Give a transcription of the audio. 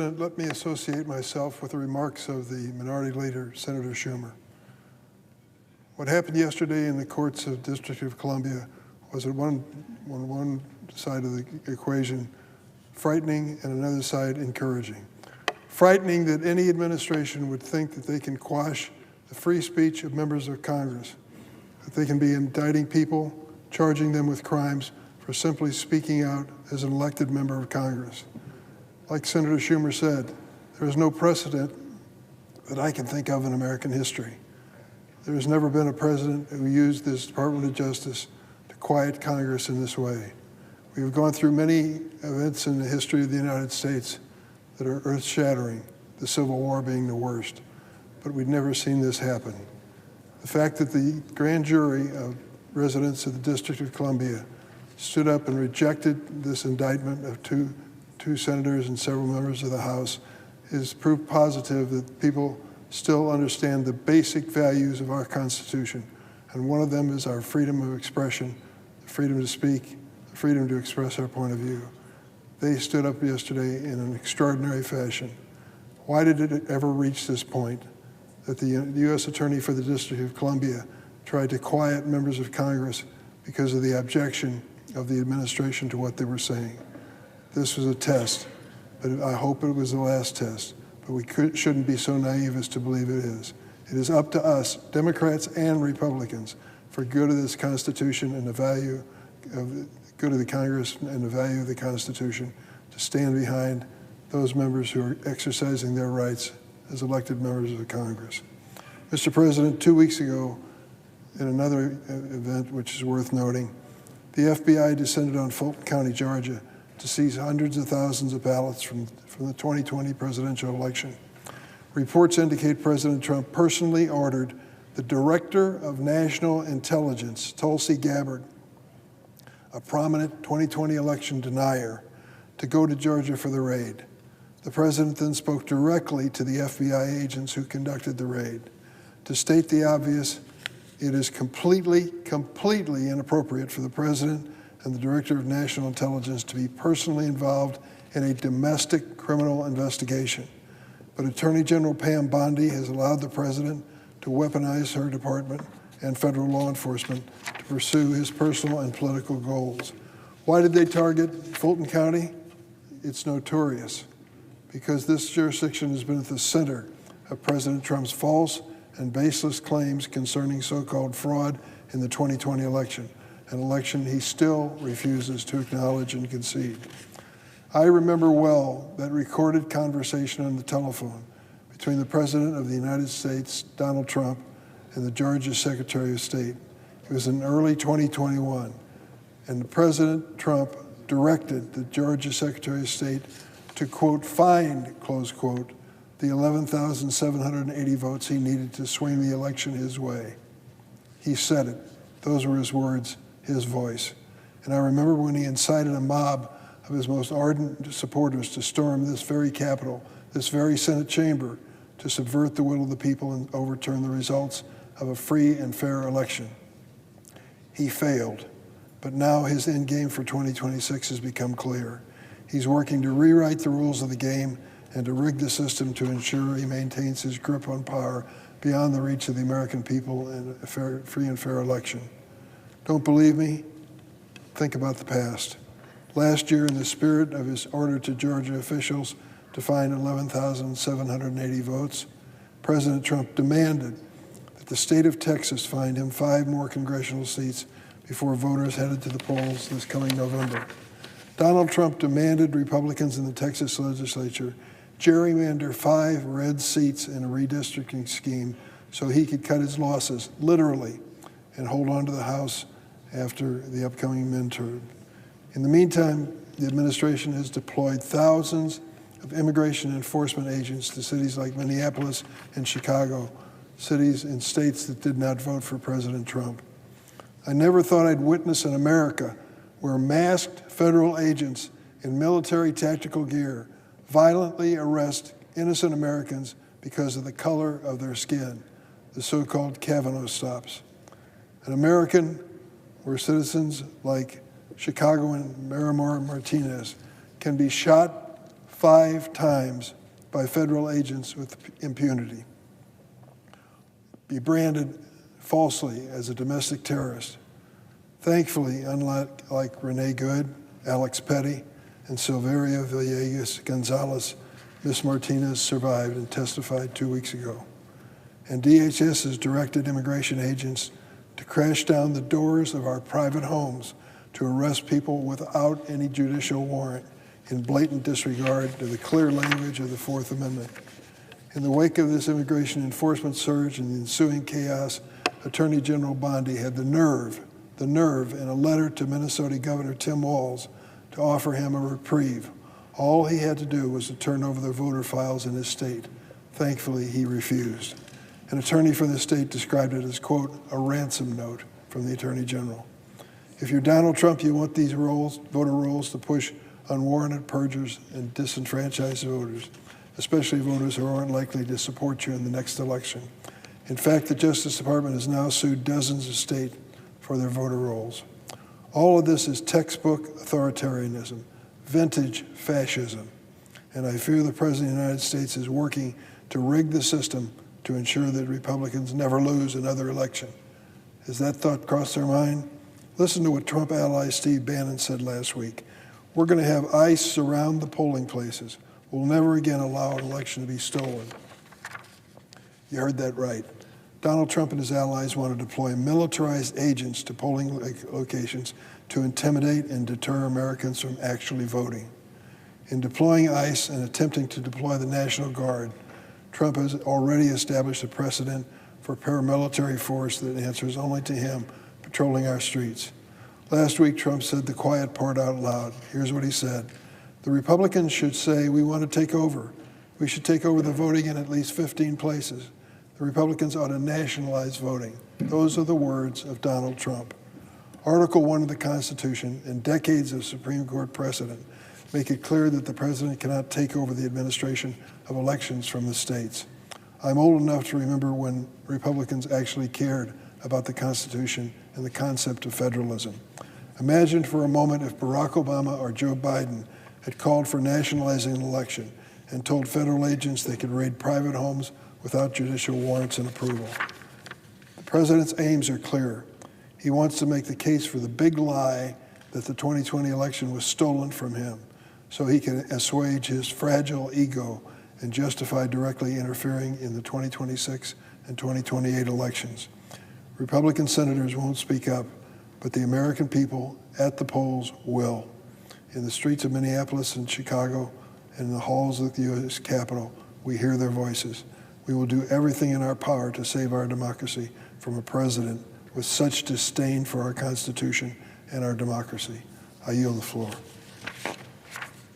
President, let me associate myself with the remarks of the Minority Leader, Senator Schumer. What happened yesterday in the courts of the District of Columbia was on one side of the equation frightening and another side encouraging. Frightening that any administration would think that they can quash the free speech of members of Congress, that they can be indicting people, charging them with crimes for simply speaking out as an elected member of Congress. Like Senator Schumer said, there is no precedent that I can think of in American history. There has never been a president who used this Department of Justice to quiet Congress in this way. We have gone through many events in the history of the United States that are earth-shattering, the Civil War being the worst, but we've never seen this happen. The fact that the grand jury of residents of the District of Columbia stood up and rejected this indictment of two senators and several members of the House is proof positive that people still understand the basic values of our Constitution. And one of them is our freedom of expression, the freedom to speak, the freedom to express our point of view. They stood up yesterday in an extraordinary fashion. Why did it ever reach this point that the U.S. Attorney for the District of Columbia tried to quiet members of Congress because of the objection of the administration to what they were saying? This was a test, but I hope it was the last test. But we shouldn't be so naive as to believe it is. It is up to us, Democrats and Republicans, for good of this Constitution and the value of the good of the Congress and the value of the Constitution, to stand behind those members who are exercising their rights as elected members of the Congress. Mr. President, 2 weeks ago, in another event which is worth noting, the FBI descended on Fulton County, Georgia, to seize hundreds of thousands of ballots from the 2020 presidential election. Reports indicate President Trump personally ordered the Director of National Intelligence, Tulsi Gabbard, a prominent 2020 election denier, to go to Georgia for the raid. The president then spoke directly to the FBI agents who conducted the raid. To state the obvious, it is completely inappropriate for the president and the Director of National Intelligence to be personally involved in a domestic criminal investigation. But Attorney General Pam Bondi has allowed the president to weaponize her department and federal law enforcement to pursue his personal and political goals. Why did they target Fulton County? It's notorious, because this jurisdiction has been at the center of President Trump's false and baseless claims concerning so-called fraud in the 2020 election, an election he still refuses to acknowledge and concede. I remember well that recorded conversation on the telephone between the President of the United States, Donald Trump, and the Georgia Secretary of State. It was in early 2021, and President Trump directed the Georgia Secretary of State to, quote, find, close quote, the 11,780 votes he needed to swing the election his way. He said it. Those were his words, his voice. And I remember when he incited a mob of his most ardent supporters to storm this very Capitol, this very Senate chamber, to subvert the will of the people and overturn the results of a free and fair election. He failed, but now his end game for 2026 has become clear. He's working to rewrite the rules of the game and to rig the system to ensure he maintains his grip on power beyond the reach of the American people in a free and fair election. Don't believe me? Think about the past. Last year, in the spirit of his order to Georgia officials to find 11,780 votes, President Trump demanded that the state of Texas find him 5 more congressional seats before voters headed to the polls this coming November. Donald Trump demanded Republicans in the Texas legislature gerrymander 5 red seats in a redistricting scheme so he could cut his losses, literally, and hold on to the House after the upcoming midterm. In the meantime, the administration has deployed thousands of immigration enforcement agents to cities like Minneapolis and Chicago, cities and states that did not vote for President Trump. I never thought I'd witness an America where masked federal agents in military tactical gear violently arrest innocent Americans because of the color of their skin, the so-called Kavanaugh stops. An American where citizens like Chicagoan Miramar Martinez can be shot, 5 times by federal agents with impunity, be branded falsely as a domestic terrorist. Thankfully, unlike Renee Good, Alex Petty, and Silveria Villegas Gonzalez, Ms. Martinez survived and testified 2 weeks ago. And DHS has directed immigration agents to crash down the doors of our private homes to arrest people without any judicial warrant, in blatant disregard to the clear language of the Fourth Amendment. In the wake of this immigration enforcement surge and the ensuing chaos, Attorney General Bondi had the nerve in a letter to Minnesota Governor Tim Walz to offer him a reprieve. All he had to do was to turn over the voter files in his state. Thankfully, he refused. An attorney from the state described it as, quote, a ransom note from the Attorney General. If you're Donald Trump, you want these voter rolls to push unwarranted purgers and disenfranchised voters, especially voters who aren't likely to support you in the next election. In fact, the Justice Department has now sued dozens of states for their voter rolls. All of this is textbook authoritarianism, vintage fascism, and I fear the President of the United States is working to rig the system to ensure that Republicans never lose another election. Has that thought crossed their mind? Listen to what Trump ally Steve Bannon said last week. We're going to have ICE surround the polling places. We'll never again allow an election to be stolen. You heard that right. Donald Trump and his allies want to deploy militarized agents to polling locations to intimidate and deter Americans from actually voting. In deploying ICE and attempting to deploy the National Guard, Trump has already established a precedent for paramilitary force that answers only to him patrolling our streets. Last week, Trump said the quiet part out loud. Here's what he said. The Republicans should say, we want to take over. We should take over the voting in at least 15 places. The Republicans ought to nationalize voting. Those are the words of Donald Trump. Article 1 of the Constitution and decades of Supreme Court precedent make it clear that the president cannot take over the administration of elections from the states. I'm old enough to remember when Republicans actually cared about the Constitution and the concept of federalism. Imagine for a moment if Barack Obama or Joe Biden had called for nationalizing an election and told federal agents they could raid private homes without judicial warrants and approval. The president's aims are clear. He wants to make the case for the big lie that the 2020 election was stolen from him so he can assuage his fragile ego and justify directly interfering in the 2026 and 2028 elections. Republican senators won't speak up, but the American people at the polls will. In the streets of Minneapolis and Chicago and in the halls of the U.S. Capitol, we hear their voices. We will do everything in our power to save our democracy from a president with such disdain for our Constitution and our democracy. I yield the floor.